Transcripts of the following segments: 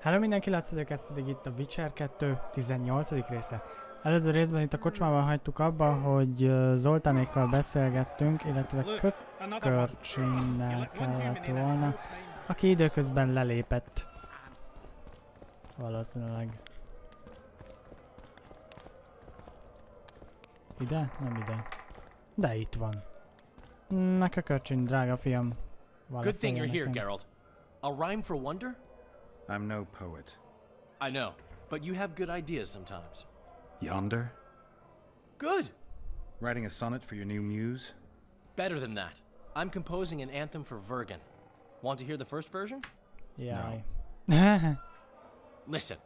Hello mindenki, látszódik, ez pedig itt a Witcher 2 18. része. Előző részben itt a kocsmában hagytuk abba, hogy Zoltánékkal beszélgettünk, illetve Kökörcsinnel kellett volna, aki időközben lelépett. Valószínűleg. Ide? Nem ide. De itt van. Na Kökörcsin, drága fiam. Good thing you're here, Geralt. A rhyme for wonder? I'm no poet. I know, but you have good ideas sometimes. Yonder? Good! Writing a sonnet for your new muse? Better than that. I'm composing an anthem for Vergen. Want to hear the first version? Yeah. No. Listen.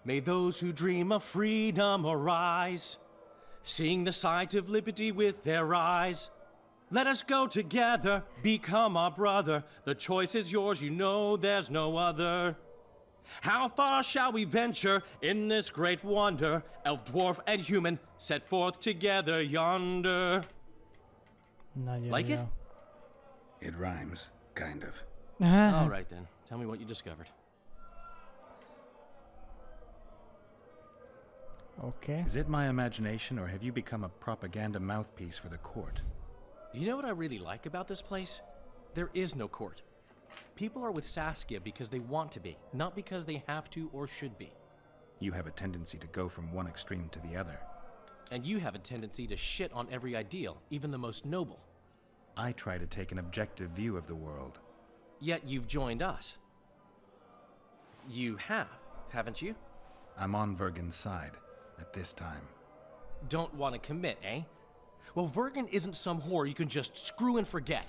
May those who dream of freedom arise, seeing the sight of liberty with their eyes. Let us go together, become our brother. The choice is yours, you know there's no other. How far shall we venture in this great wonder? Elf, dwarf, and human set forth together yonder. Like it? It rhymes, kind of. All right then, tell me what you discovered. Okay. Is it my imagination, or have you become a propaganda mouthpiece for the court? You know what I really like about this place? There is no court. People are with Saskia because they want to be, not because they have to or should be. You have a tendency to go from one extreme to the other. And you have a tendency to shit on every ideal, even the most noble. I try to take an objective view of the world. Yet you've joined us. You have, haven't you? I'm on Vergen's side, at this time. Don't want to commit, eh? Well, Vergen isn't some whore you can just screw and forget.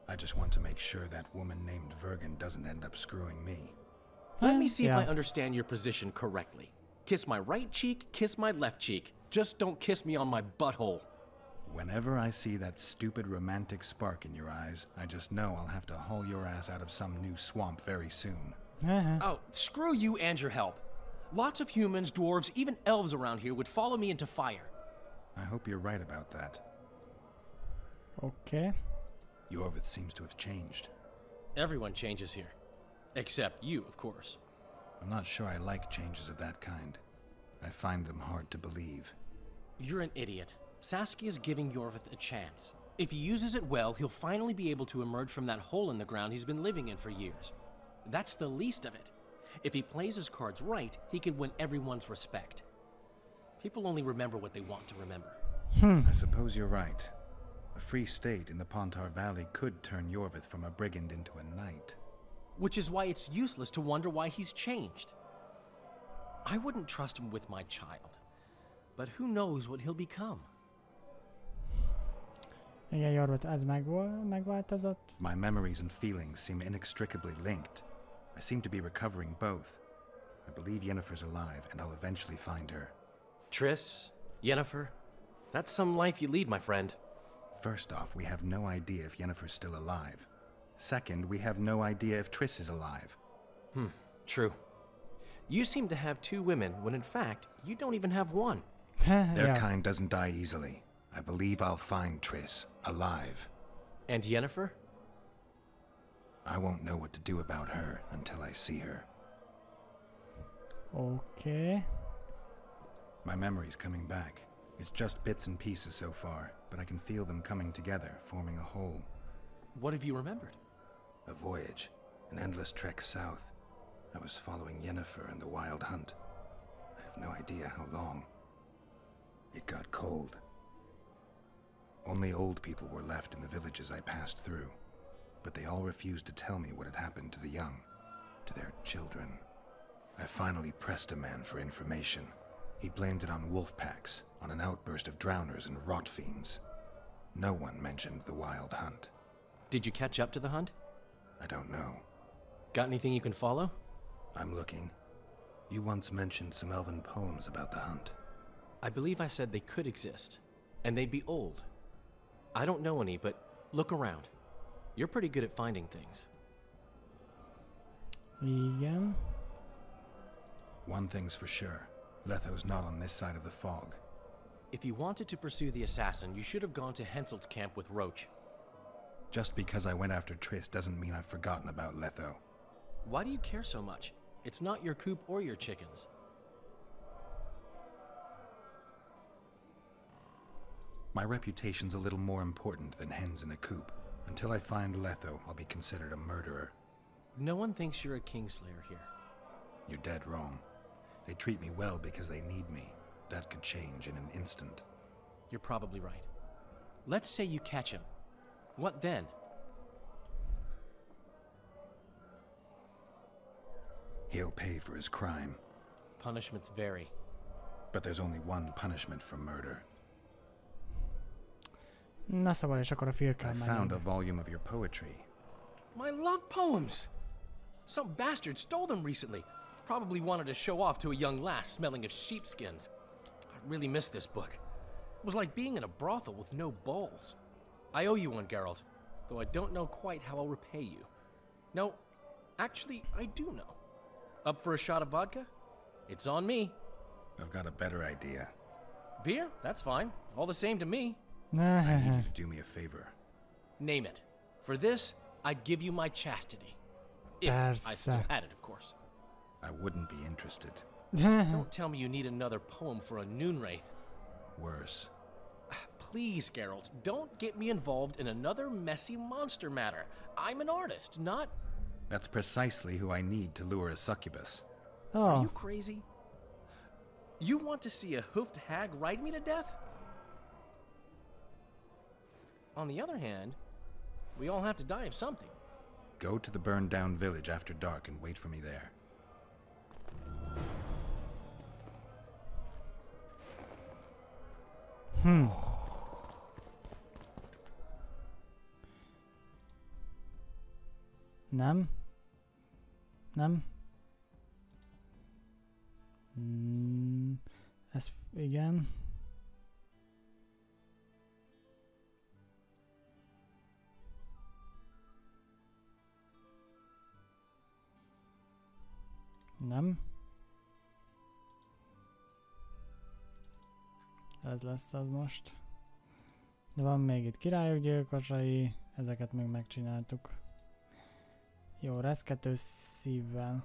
I just want to make sure that woman named Vergen doesn't end up screwing me. Let me see if I understand your position correctly. Kiss my right cheek, kiss my left cheek. Just don't kiss me on my butthole. Whenever I see that stupid romantic spark in your eyes, I just know I'll have to haul your ass out of some new swamp very soon. Oh, screw you and your help. Lots of humans, dwarves, even elves around here would follow me into fire. I hope you're right about that. Okay. Yorvith seems to have changed. Everyone changes here. Except you, of course. I'm not sure I like changes of that kind. I find them hard to believe. You're an idiot. Saskia's giving Yorvith a chance. If he uses it well, he'll finally be able to emerge from that hole in the ground he's been living in for years. That's the least of it. If he plays his cards right, he can win everyone's respect. People only remember what they want to remember. I suppose you're right. A free state in the Pontar Valley could turn Yorvith from a brigand into a knight. Which is why it's useless to wonder why he's changed. I wouldn't trust him with my child. But who knows what he'll become? Igen, Jorvot, ez megváltozott. My memories and feelings seem inextricably linked. I seem to be recovering both. I believe Yennefer's alive, and I'll eventually find her. Triss, Yennefer, that's some life you lead, my friend. First off, we have no idea if Yennefer's still alive. Second, we have no idea if Triss is alive. True. You seem to have two women, when in fact, you don't even have one. Their kind doesn't die easily. I believe I'll find Triss, alive. And Yennefer? I won't know what to do about her until I see her. Okay. My memory's coming back. It's just bits and pieces so far, but I can feel them coming together, forming a whole. What have you remembered? A voyage, an endless trek south. I was following Yennefer and the wild hunt. I have no idea how long. It got cold. Only old people were left in the villages I passed through. But they all refused to tell me what had happened to the young, to their children. I finally pressed a man for information. He blamed it on wolf packs, on an outburst of drowners and rot fiends. No one mentioned the wild hunt. Did you catch up to the hunt? I don't know. Got anything you can follow? I'm looking. You once mentioned some elven poems about the hunt. I believe I said they could exist, and they'd be old. I don't know any, but look around. You're pretty good at finding things. Igen. One thing's for sure. Letho's not on this side of the fog. If you wanted to pursue the assassin, you should have gone to Henselt's camp with Roach. Just because I went after Triss doesn't mean I've forgotten about Letho. Why do you care so much? It's not your coop or your chickens. My reputation's a little more important than hens in a coop. Until I find Letho, I'll be considered a murderer. No one thinks you're a kingslayer here. You're dead wrong. They treat me well because they need me. That could change in an instant. You're probably right. Let's say you catch him. What then? He'll pay for his crime. Punishments vary. But there's only one punishment for murder. Na szóval, és akkor a I filmkel found a volume of your poetry. My love poems! Some bastard stole them recently. Probably wanted to show off to a young lass smelling of sheepskins. I really miss this book. It was like being in a brothel with no balls. I owe you one, Geralt, though I don't know quite how I'll repay you. No, actually, I do know. Up for a shot of vodka? It's on me. I've got a better idea. Beer? That's fine. All the same to me. I need you to do me a favor. Name it. For this, I'd give you my chastity. If I still had it, of course. I wouldn't be interested. Don't tell me you need another poem for a Noonwraith. Worse. Please, Geralt, don't get me involved in another messy monster matter. I'm an artist, not... That's precisely who I need to lure a succubus. Are Oh, you crazy? You want to see a hoofed hag ride me to death? On the other hand, we all have to die of something. Go to the burned down village after dark and wait for me there. nem. Nem. Ez igen. Nem. Ez lesz az most. De van még itt királyok gyilkosai, ezeket még megcsináltuk. Jó, reszkető szívvel.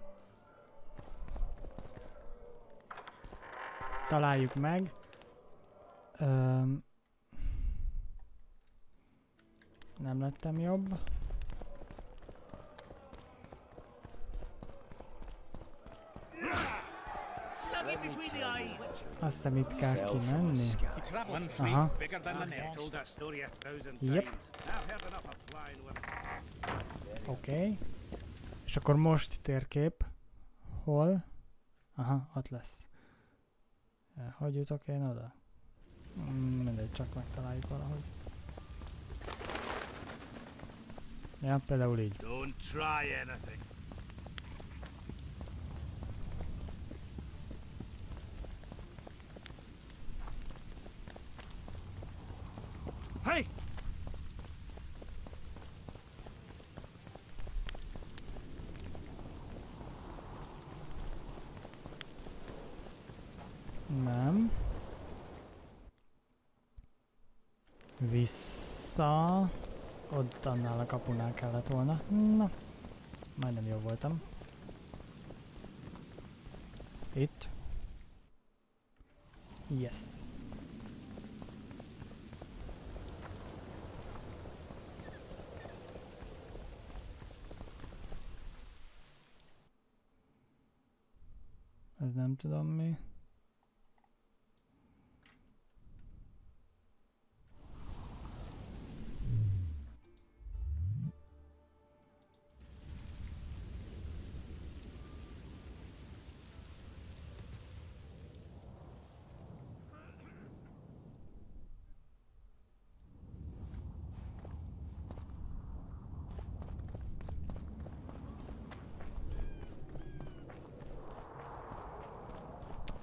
Találjuk meg. Nem lettem jobb. Azt hiszem itt kell kimenni. Aha. Yep. Oké. És akkor most térkép. Hol? Aha, ott lesz. Hogy jutok én oda? Mindegy, csak megtaláljuk valahogy. Ja, például így. Don't try anything. Hey! Nem. Vissza. Ott annál a kapunál kellett volna. Na. Majdnem jó voltam. Itt. Yes. Ez nem tudom mi.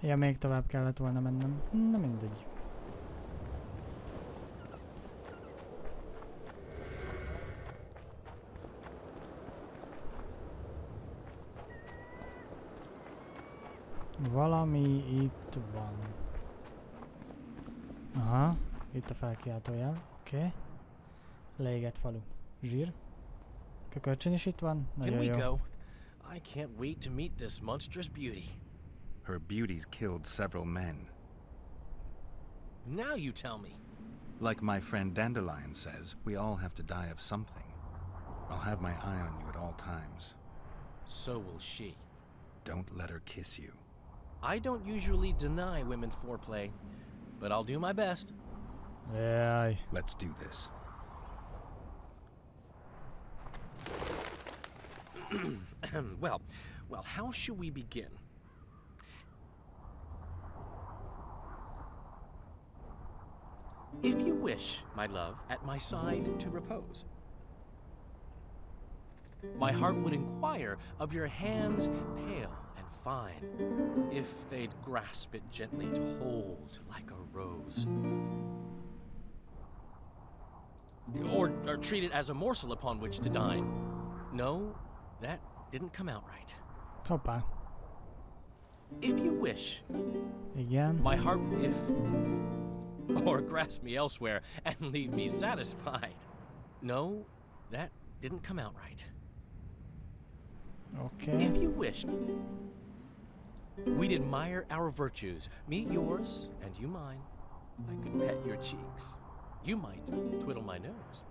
Ja, még tovább kellett volna mennem. Na mindegy. Valami itt van. Aha, itt a felkiáltójel. Oké. Leégett falu. Zsír. Kökörcsény is itt van. Can Nagyon we jó. go? I can't wait to meet this monstrous beauty. Her beauty's killed several men. Now you tell me. Like my friend Dandelion says, we all have to die of something. I'll have my eye on you at all times. So will she. Don't let her kiss you. I don't usually deny women foreplay, but I'll do my best. Jaj. Let's do this. well, how should we begin? If you wish, my love, at my side to repose, my heart would inquire of your hands pale and fine, if they'd grasp it gently to hold like a rose. Or treat it as a morsel upon which to dine. No, that didn't come out right. Hoppá. If you wish, Igen. my heart, if... Or grasp me elsewhere and leave me satisfied. No, that didn't come out right. Okay. If you wished, we'd admire our virtues. Me yours, and you mine. I could pet your cheeks. You might twiddle my nose.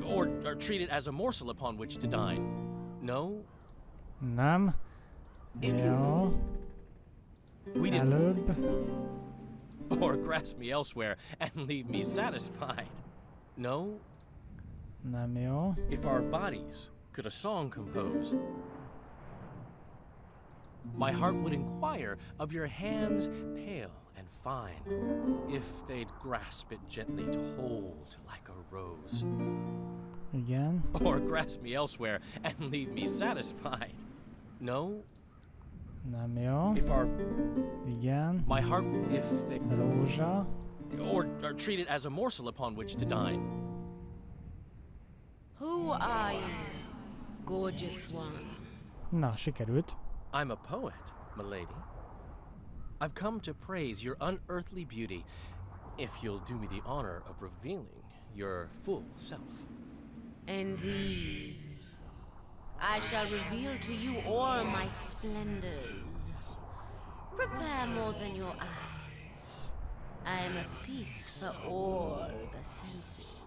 Or treat it as a morsel upon which to dine. No, Nem. If you- Jó. we didn't. Előbb. Or grasp me elsewhere and leave me satisfied. No, Nem jó. if our bodies could a song compose, my heart would inquire of your hands pale and fine, if they'd grasp it gently to hold like a rose. Igen. Or grasp me elsewhere and leave me satisfied. No, Nem jó. if our Igen. my heart, if they Rózsa. or treat it as a morsel upon which to dine. Who are you, gorgeous one? Na, sikerült. I'm a poet, milady. I've come to praise your unearthly beauty, if you'll do me the honor of revealing your full self. Indeed. I shall reveal to you all my splendors. Prepare more than your eyes. I am a feast for all the senses.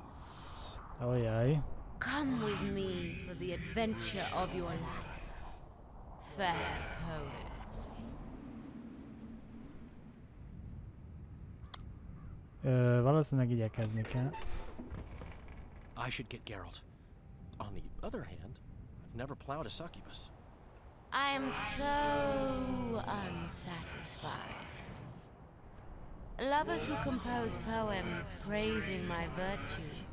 Ojjaj. Come with me for the adventure of your life, fair poet. Valószínűleg igyekezni kell. I should get Geralt. On the other hand, I've never plowed a succubus. I am so unsatisfied. Lovers who compose poems praising my virtues.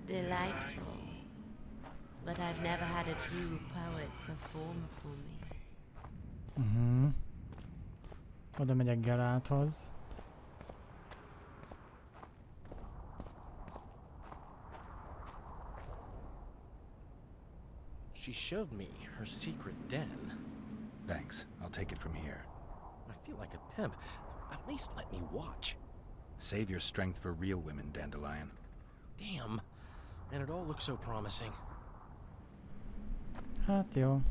Delightful. But I've never had a true poet perform for me. Oda megyek Geralthoz. She showed me her secret den. Thanks. I'll take it from here. I feel like a pimp. At least let me watch. Save your strength for real women, Dandelion. Damn. And it all looks so promising. Hát jó.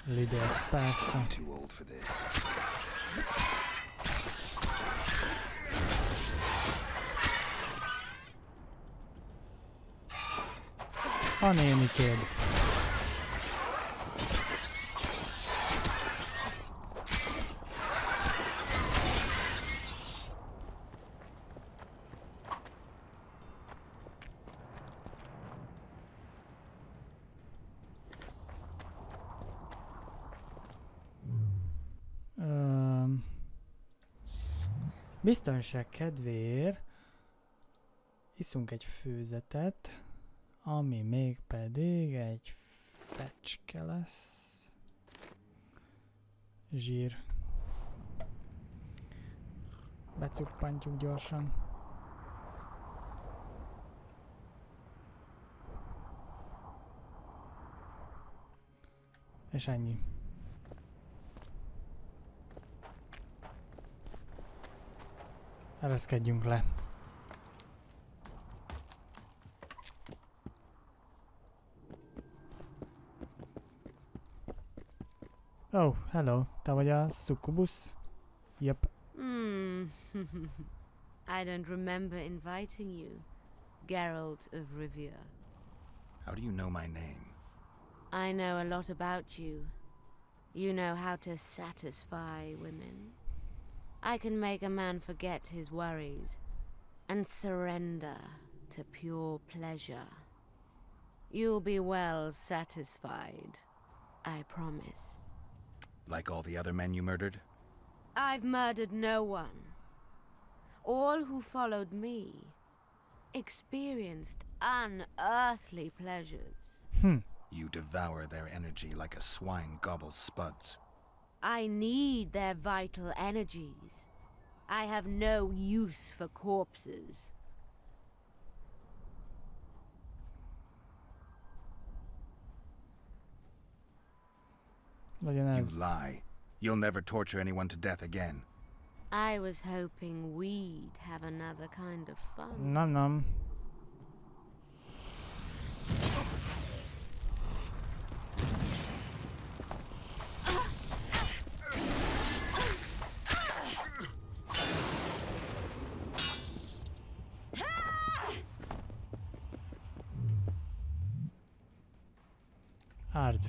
Lidérc, persze. I'm too old for this. A nénikéd. Biztonság kedvéért iszunk egy főzetet, ami még pedig egy fecske lesz. Zsír. Becuppantjuk gyorsan. És ennyi. Ereszkedjünk le. Oh, hello. Te vagy a succubus? Yep. I don't remember inviting you, Geralt of Rivia. How do you know my name? I know a lot about you. You know how to satisfy women. I can make a man forget his worries and surrender to pure pleasure. You'll be well satisfied, I promise. Like all the other men you murdered? I've murdered no one. All who followed me experienced unearthly pleasures. You devour their energy like a swine gobbles spuds. I need their vital energies. I have no use for corpses. You lie. You'll never torture anyone to death again. I was hoping we'd have another kind of fun. Nom nom. Hard.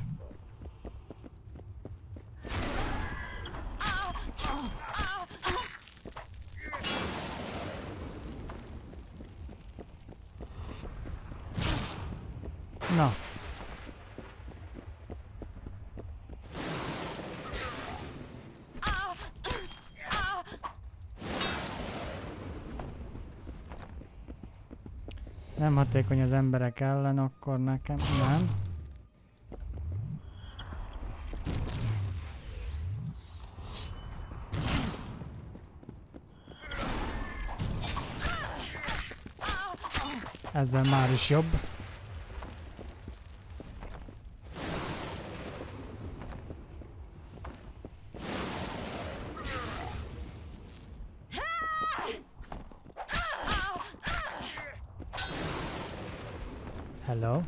Na. Nem hatékony az emberek ellen, akkor nekem nem. Ezzel már is jobb. Hello.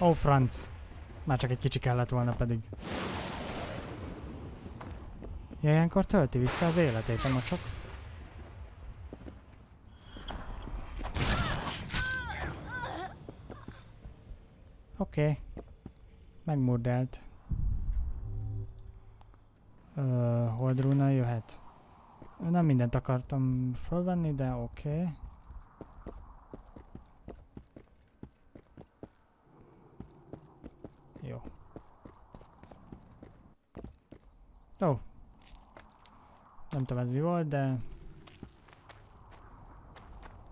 Ó, franc. Már csak egy kicsi kellett volna pedig. Ja, ilyenkor tölti vissza az életét a mocsok. Oké. Megmurdelt. Holdrúna jöhet. Nem mindent akartam fölvenni, de oké. Jó. Ó. Nem tudom ez mi volt, de...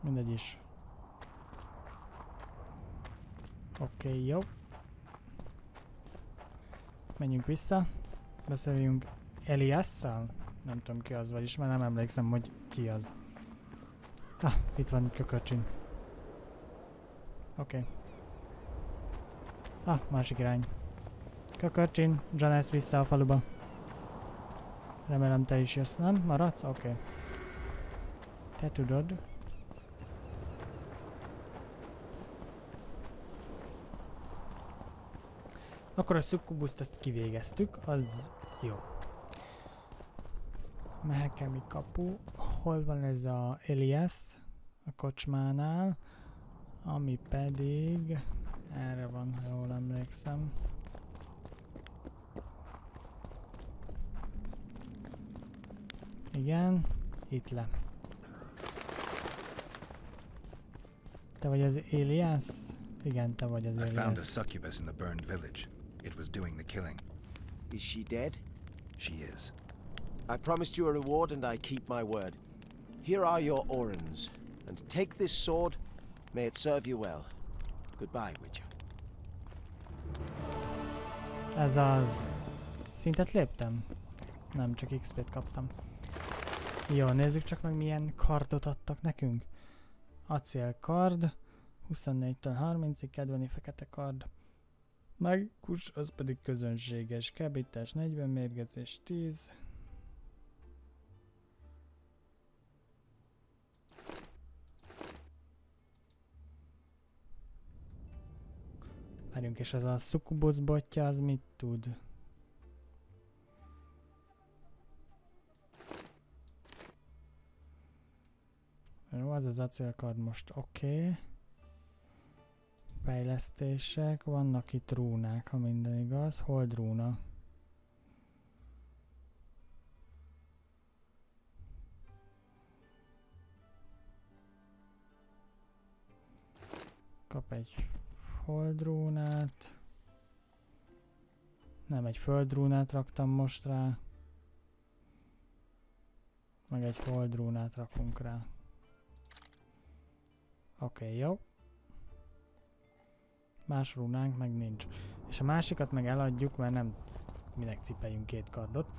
mindegy is. Oké, jó. Menjünk vissza. Beszéljünk Eliasszal. Nem tudom ki az, vagyis már nem emlékszem, hogy ki az. Ah, itt van kökörcsin. Oké. Ah, másik irány. Kökörcsin, Janice vissza a faluba. Remélem te is jössz, nem? Maradsz? Oké. Te tudod. Akkor a succubust ezt kivégeztük, az jó. Mehekemi kapu. Hol van ez a Elias? A kocsmánál. Ami pedig... erre van, ha jól emlékszem. Igen, itt le. Te vagy az Elias? Igen, te vagy az Elias. I found a succubus in the burned village. It was doing the killing. Is she dead? She is. I promised you a reward and I keep my word. Here are your orans, and take this sword. May it serve you well. Goodbye, Witcher. Ez az... szintet léptem? Nem, csak XP-t kaptam. Jó, nézzük csak meg milyen kardot adtak nekünk. acélkard, 24-től 30-ig, kedveni fekete kard. Mágikus, az pedig közönséges, kábítás 40, mérgezés 10. Várjunk, és ez a szukubusz botja, az mit tud? Jó, az az acélkard most oké. Fejlesztések, vannak itt rúnák, ha minden igaz. Hold rúna. Kap egy holdrúnát. Nem, egy földrúnát raktam most rá. Meg egy holdrúnát rakunk rá. Oké, jó. Más rúnánk meg nincs. És a másikat meg eladjuk, mert nem minek cipeljünk két kardot.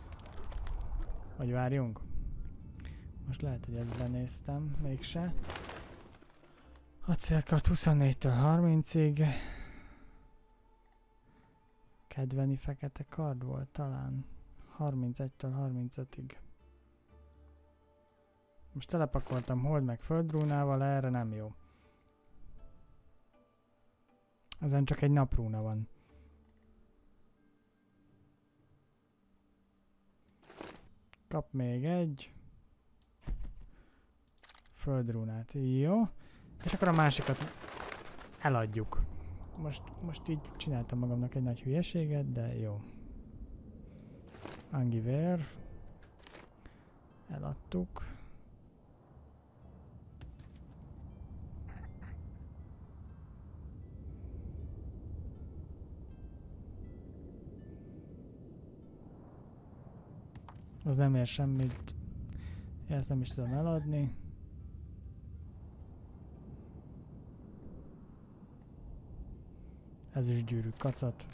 Vagy várjunk? Most lehet, hogy ezt benéztem, mégse. Acélkard 24-től 30-ig. Kedveni fekete kard volt talán. 31-től 35-ig. Most telepakoltam hold meg földrúnával, erre nem jó. Ezen csak egy naprúna van. Kap még egy földrúnát. Jó. És akkor a másikat eladjuk. Most így csináltam magamnak egy nagy hülyeséget, de jó. Angiver. Eladtuk. Az nem ér semmit. Én ezt nem is tudom eladni. Ez is gyűrű kacat.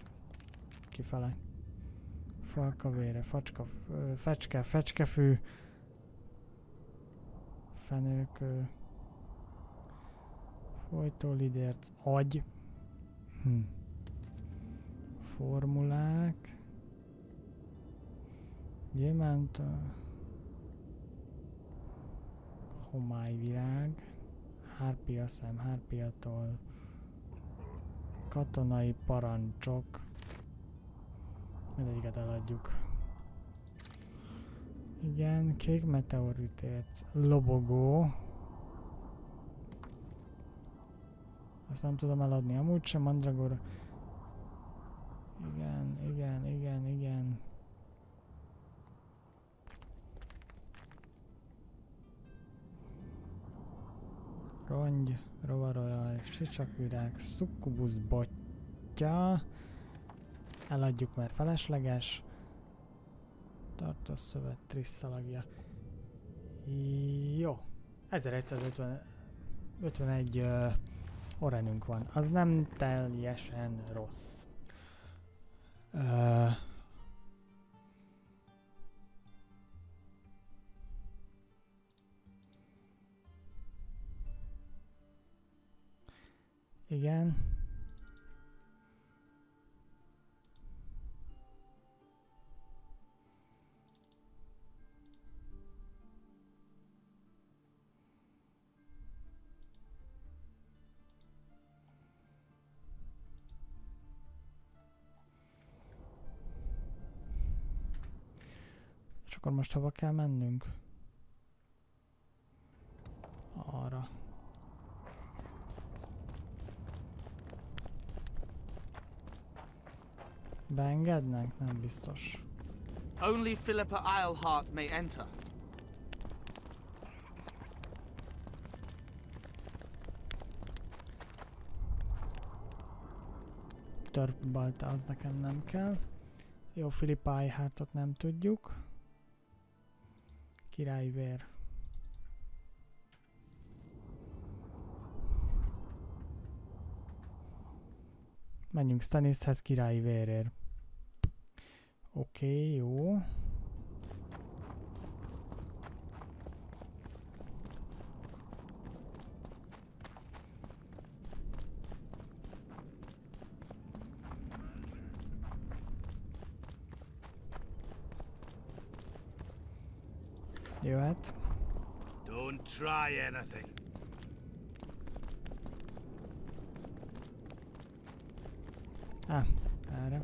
Kifele. Falkavére, fecskefű. Fenőkő. Folytólidérc, agy. Formulák. Gyémánt. Homályvirág. Hárpia szem, hárpiatól. Katonai parancsok. Mindegyiket eladjuk. Igen, kék meteoritérc. Lobogó. Ezt nem tudom eladni amúgy sem, mandragora. Igen. Rongy, rovarolaj, sicsakvirág, szukkubusz botja. Eladjuk, mert felesleges. Tartószövet, trisszalagja. Jó. 1151 orenünk van. Az nem teljesen rossz. Igen. És akkor most hova kell mennünk? Arra. Beengednek? Nem biztos. Only Philippa Eilhart may enter. Törpbalta, az nekem nem kell. Jó, Philippa Eilhartot nem tudjuk. Királyvér. Menjünk Stannishez királyi vérért. Oké, jó. Jöhet. Don't try anything. Erre.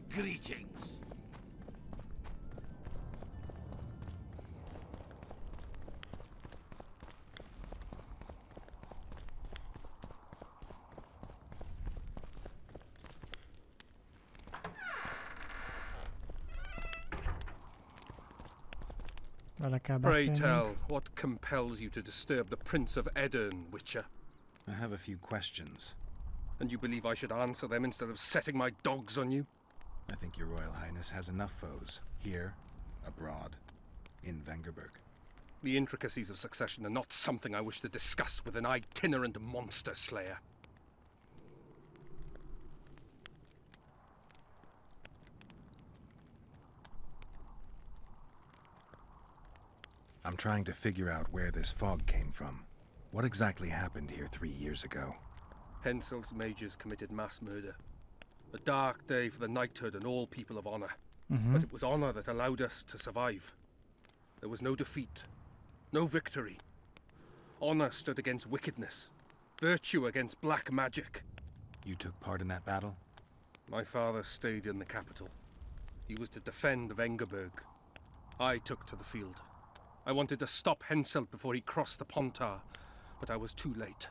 Greetings. Vele kell Pray beszélnünk. tell, what compels you to disturb the Prince of Edern, Witcher? I have a few questions. And you believe I should answer them instead of setting my dogs on you? I think your Royal Highness has enough foes, here, abroad, in Vengerberg. The intricacies of succession are not something I wish to discuss with an itinerant monster slayer. I'm trying to figure out where this fog came from. What exactly happened here 3 years ago? Henselt's mages committed mass murder. A dark day for the knighthood and all people of honor. But it was honor that allowed us to survive. There was no defeat, no victory. Honor stood against wickedness, virtue against black magic. You took part in that battle? My father stayed in the capital. He was to defend Vengerberg. I took to the field. I wanted to stop Henselt before he crossed the Pontar, but I was too late.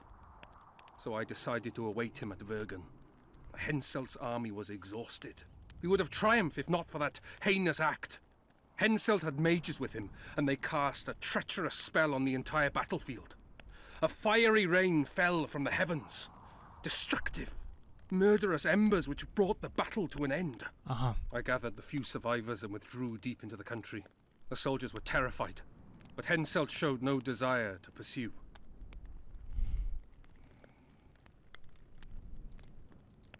So I decided to await him at Vergen. Henselt's army was exhausted. We would have triumphed if not for that heinous act. Henselt had mages with him, and they cast a treacherous spell on the entire battlefield. A fiery rain fell from the heavens. Destructive, murderous embers which brought the battle to an end. I gathered the few survivors and withdrew deep into the country. The soldiers were terrified, but Henselt showed no desire to pursue.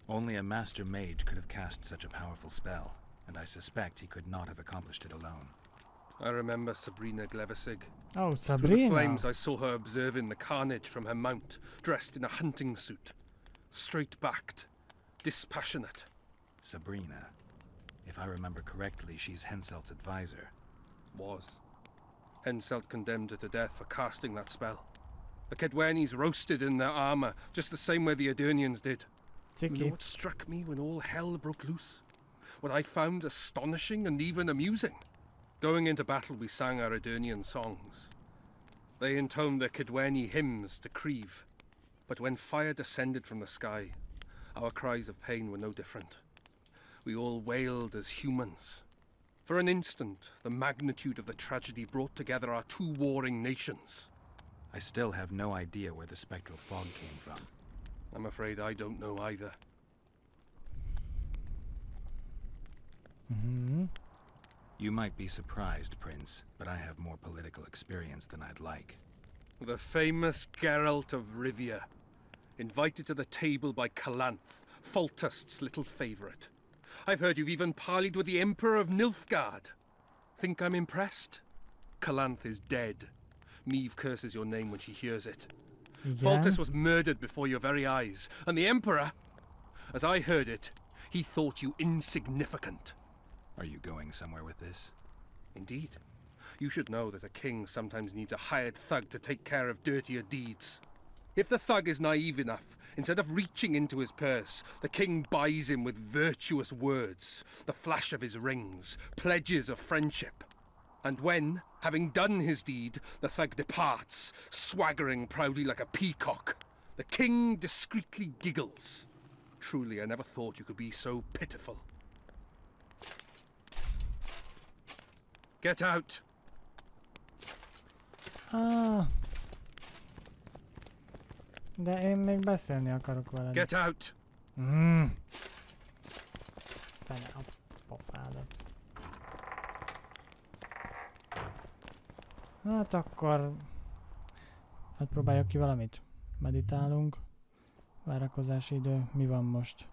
Only a master mage could have cast such a powerful spell, and I suspect he could not have accomplished it alone. I remember Sabrina Glevissig. Oh, Through Sabrina. the flames I saw her observing the carnage from her mount, dressed in a hunting suit. Straight-backed, dispassionate. Sabrina. If I remember correctly, she's Henselt's advisor. Was. Henselt condemned her to death for casting that spell. The Kedwenis roasted in their armor, just the same way the Edirnians did. You know what struck me when all hell broke loose? What I found astonishing and even amusing? Going into battle, we sang our Edirnian songs. They intoned their Kedweni hymns to Creve. But when fire descended from the sky, our cries of pain were no different. We all wailed as humans. For an instant, the magnitude of the tragedy brought together our two warring nations. I still have no idea where the spectral fog came from. I'm afraid I don't know either. You might be surprised, Prince, but I have more political experience than I'd like. The famous Geralt of Rivia, invited to the table by Calanth, Foltest's little favourite. I've heard you've even parleyed with the Emperor of Nilfgaard. Think I'm impressed? Calanth is dead. Meve curses your name when she hears it. Foltest was murdered before your very eyes, and the Emperor, as I heard it, he thought you insignificant. Are you going somewhere with this? Indeed. You should know that a king sometimes needs a hired thug to take care of dirtier deeds. If the thug is naive enough, instead of reaching into his purse, the king buys him with virtuous words, the flash of his rings, pledges of friendship. And when, having done his deed, the thug departs, swaggering proudly like a peacock, the king discreetly giggles. Truly, I never thought you could be so pitiful. Get out! De én még beszélni akarok veled. Get out! Fene a pofádat. Hát akkor... Hát próbáljuk ki valamit. Meditálunk. Várakozási idő. Mi van most?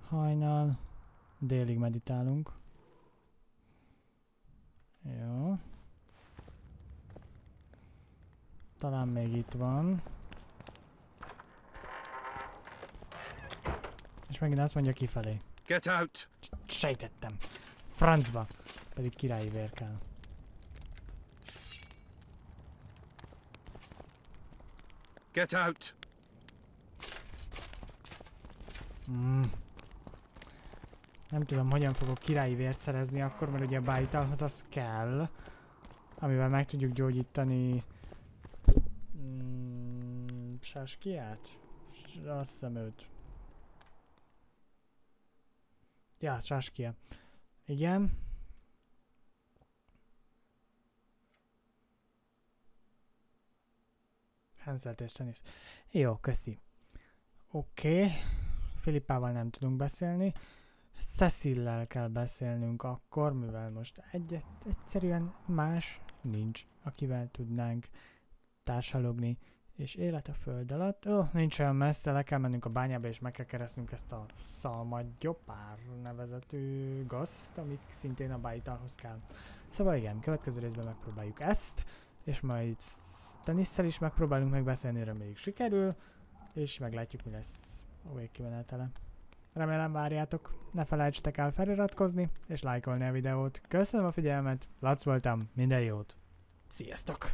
Hajnal. Délig meditálunk. Jó. Talán még itt van. És megint azt mondja kifelé. Get out! Sejtettem. Francba. Pedig királyi vér kell. Get out! Nem tudom, hogyan fogok királyi vért szerezni akkor, mert ugye a bájitalhoz az kell, amivel meg tudjuk gyógyítani Sáskiát? Azt hiszem őt. Ja, Sáskia. Igen. Henselt és Tenis. Jó, köszi. Oké. Filippával nem tudunk beszélni. Cecillel kell beszélnünk akkor, mivel most egyszerűen más nincs, akivel tudnánk társalogni, és élet a föld alatt. Nincs olyan messze, le kell mennünk a bányába, és meg kell keresznünk ezt a szalmagyopár nevezetű gazt, amit szintén a bájitalhoz kell. Szóval igen, következő részben megpróbáljuk ezt, és majd Tenisszel is megpróbálunk megbeszélni, reméljük sikerül, és meglátjuk, mi lesz a végkimenetele. Remélem várjátok, ne felejtsetek el feliratkozni és lájkolni a videót. Köszönöm a figyelmet, Lac voltam, minden jót! Sziasztok!